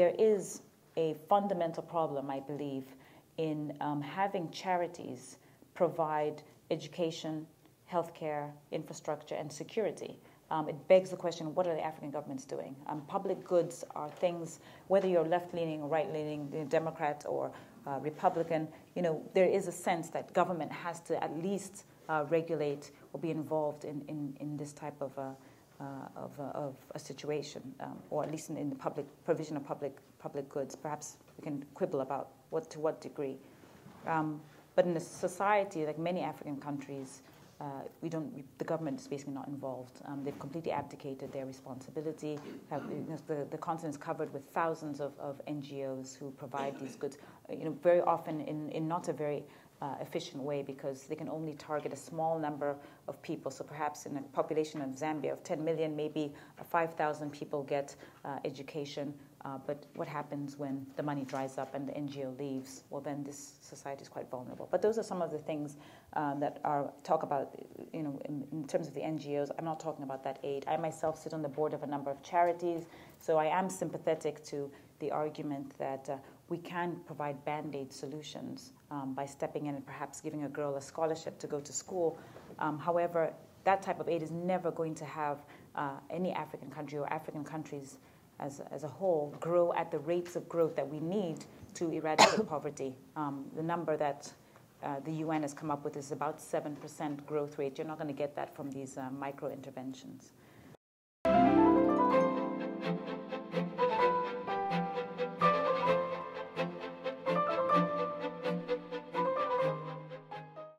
there is a fundamental problem, I believe, in having charities provide education, healthcare, infrastructure, and security. It begs the question, what are the African governments doing? Public goods are things, whether you're left-leaning or right-leaning, Democrat or Republican, there is a sense that government has to at least regulate or be involved in this type of a situation, or at least in the public provision of public goods. Perhaps we can quibble about to what degree. But in a society like many African countries, the government is basically not involved. They've completely abdicated their responsibility. The continent is covered with thousands of NGOs who provide these goods, very often in not a very efficient way, because they can only target a small number of people. So perhaps in a population of Zambia of 10 million, maybe 5,000 people get education. But what happens when the money dries up and the NGO leaves? Well, then this society is quite vulnerable. But those are some of the things that talk about, in terms of the NGOs. I'm not talking about that aid. I myself sit on the board of a number of charities, so I am sympathetic to the argument that we can provide Band-Aid solutions by stepping in and perhaps giving a girl a scholarship to go to school. However, that type of aid is never going to have any African country or African countries as a whole grow at the rates of growth that we need to eradicate poverty. The number that the UN has come up with is about 7% growth rate. You're not going to get that from these micro interventions.